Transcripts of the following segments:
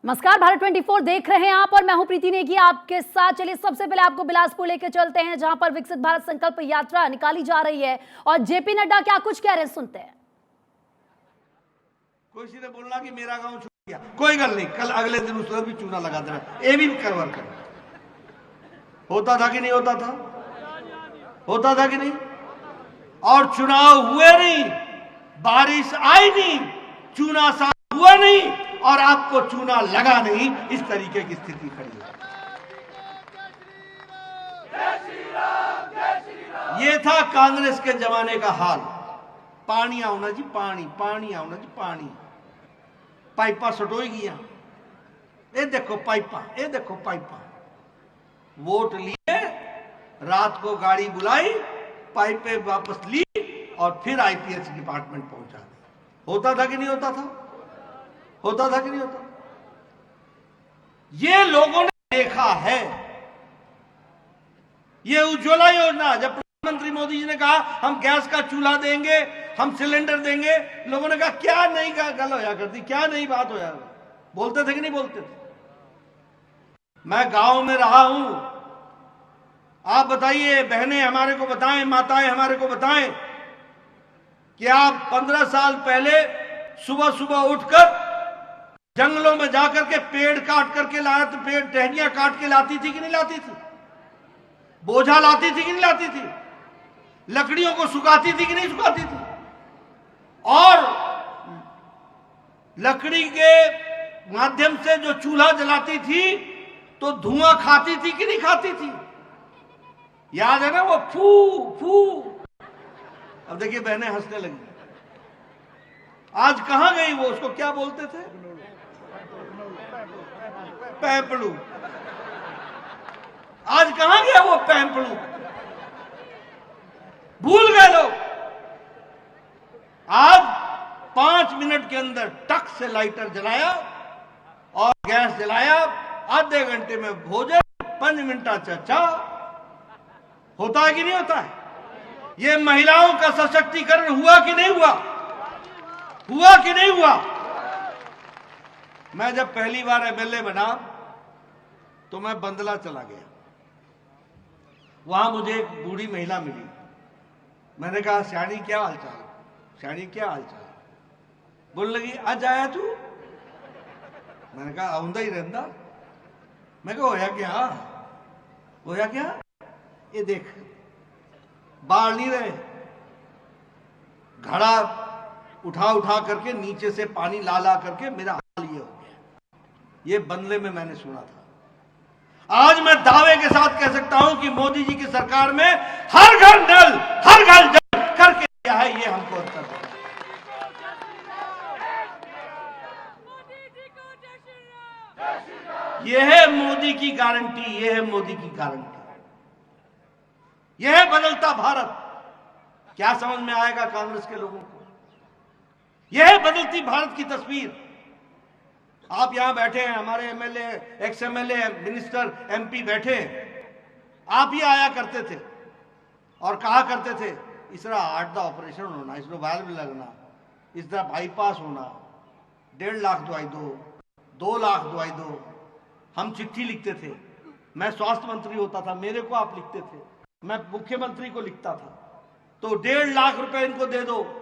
नमस्कार, भारत 24 देख रहे हैं आप और मैं हूं प्रीति नेगी आपके साथ। चलिए सबसे पहले आपको बिलासपुर लेकर चलते हैं, जहां पर विकसित भारत संकल्प यात्रा निकाली जा रही है और जेपी नड्डा क्या कुछ कह रहे हैं, सुनते हैं। कोई ने बोलना कि मेरा गांव छूट गया, कोई गल नहीं, कल अगले दिन उस भी चूना लगा देना, ये भी करवर कर। होता था कि नहीं होता था? होता था कि नहीं? और चुनाव हुए नहीं, बारिश आई नहीं, चूना साफ हुआ नहीं और आपको चूना लगा नहीं, इस तरीके की स्थिति खड़ी है। ये था कांग्रेस के जमाने का हाल। पानी आओ ना जी, पानी पानी आओ ना जी, पानी पाइपा सटोई गया, ये देखो पाइपा, ये देखो पाइपा। वोट लिए, रात को गाड़ी बुलाई, पाइपे वापस ली और फिर आईपीएस डिपार्टमेंट पहुंचा दी। होता था कि नहीं होता था? होता था कि नहीं होता? ये लोगों ने देखा है। ये उज्ज्वला योजना, जब प्रधानमंत्री मोदी जी ने कहा हम गैस का चूल्हा देंगे, हम सिलेंडर देंगे, लोगों ने कहा क्या नई गल होया करती, क्या नई बात होया। बोलते थे कि नहीं बोलते थे? मैं गांव में रहा हूं, आप बताइए, बहनें हमारे को बताएं, माताएं हमारे को बताएं कि आप 15 साल पहले सुबह सुबह उठकर जंगलों में जाकर के पेड़ काट करके लाया, तो पेड़ टहनियां काट के लाती थी कि नहीं लाती थी? बोझा लाती थी कि नहीं लाती थी? लकड़ियों को सुखाती थी कि नहीं सुखाती थी? और लकड़ी के माध्यम से जो चूल्हा जलाती थी तो धुआं खाती थी कि नहीं खाती थी? याद है ना वो फू फू। अब देखिए बहनें हंसने लगी। आज कहां गई वो? उसको क्या बोलते थे? पैपड़ू। आज कहां गया वो पैपड़ू? भूल गए लोग। आज 5 मिनट के अंदर टक से लाइटर जलाया और गैस जलाया, आधे घंटे में भोजन, 5 मिनट चर्चा। होता है कि नहीं होता है? ये महिलाओं का सशक्तिकरण हुआ कि नहीं हुआ? हुआ कि नहीं हुआ? मैं जब पहली बार एमएलए बना तो मैं बंदला चला गया। वहां मुझे एक बूढ़ी महिला मिली। मैंने कहा श्याणी क्या हालचाल? श्याणी क्या हालचाल? बोलने लगी आज आया तू? मैंने कहा आऊंदा ही रहता। मैं कहा होया क्या? होया क्या? ये देख, बाढ़ नहीं रहे, घड़ा उठा उठा करके नीचे से पानी ला ला करके मेरा हाल ये हो गया। ये बंगले में मैंने सुना था। आज मैं दावे के साथ कह सकता हूं कि मोदी जी की सरकार में हर घर नल, हर घर जल करके दिया है। ये हमको उत्तर देना। यह है मोदी की गारंटी, यह है मोदी की गारंटी, यह है बदलता भारत। क्या समझ में आएगा कांग्रेस के लोगों को? यह है बदलती भारत की तस्वीर। आप यहां बैठे हैं, हमारे MLA, ex MLA, minister, MP बैठे हैं। आप ही आया करते थे और कहा करते थे इस तरह हार्ट का ऑपरेशन होना, इस तरह वाल्व लगना, इस तरह बाईपास होना, 1.5 लाख दवाई दो, 2 लाख दवाई दो। हम चिट्ठी लिखते थे। मैं स्वास्थ्य मंत्री होता था, मेरे को आप लिखते थे, मैं मुख्यमंत्री को लिखता था, तो 1.5 लाख रुपए इनको दे दो।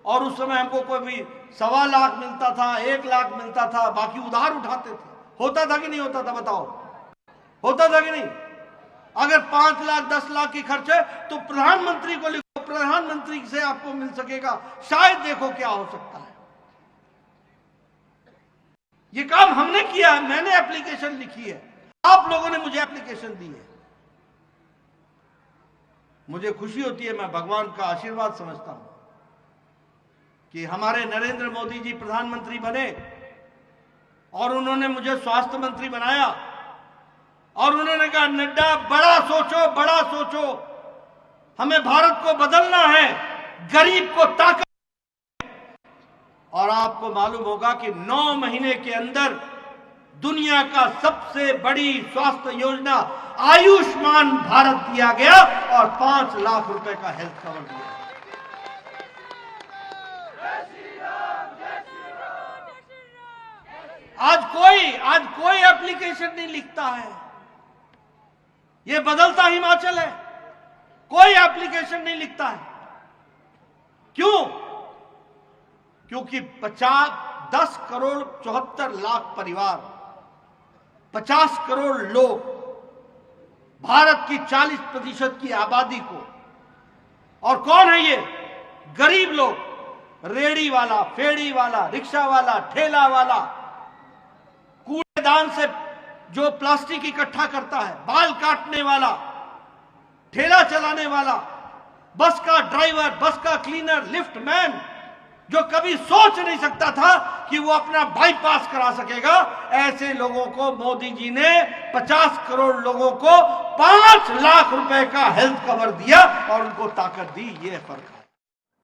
और उस समय हमको कोई भी 1.25 लाख मिलता था, 1 लाख मिलता था, बाकी उधार उठाते थे। होता था कि नहीं होता था? बताओ, होता था कि नहीं? अगर 5 लाख 10 लाख की खर्च है तो प्रधानमंत्री को लिखो, प्रधानमंत्री से आपको मिल सकेगा, शायद देखो क्या हो सकता है। ये काम हमने किया है, मैंने एप्लीकेशन लिखी है, आप लोगों ने मुझे एप्लीकेशन दी है। मुझे खुशी होती है, मैं भगवान का आशीर्वाद समझता हूं कि हमारे नरेंद्र मोदी जी प्रधानमंत्री बने और उन्होंने मुझे स्वास्थ्य मंत्री बनाया और उन्होंने कहा नड्डा बड़ा सोचो, बड़ा सोचो, हमें भारत को बदलना है, गरीब को ताकत। और आपको मालूम होगा कि 9 महीने के अंदर दुनिया का सबसे बड़ी स्वास्थ्य योजना आयुष्मान भारत दिया गया और 5 लाख रुपए का हेल्थ कवर दिया। आज कोई एप्लीकेशन नहीं लिखता है। यह बदलता हिमाचल है, कोई एप्लीकेशन नहीं लिखता है। क्यों? क्योंकि 10 करोड़ 74 लाख परिवार, 50 करोड़ लोग, भारत की 40% की आबादी को, और कौन है ये? गरीब लोग, रेड़ी वाला, फेड़ी वाला, रिक्शा वाला, ठेला वाला, कूड़ेदान से जो प्लास्टिक इकट्ठा करता है, बाल काटने वाला, ठेला चलाने वाला, बस का ड्राइवर, बस का क्लीनर, लिफ्ट मैन, जो कभी सोच नहीं सकता था कि वो अपना बाईपास करा सकेगा, ऐसे लोगों को मोदी जी ने 50 करोड़ लोगों को 5 लाख रुपए का हेल्थ कवर दिया और उनको ताकत दी। ये फर्क है।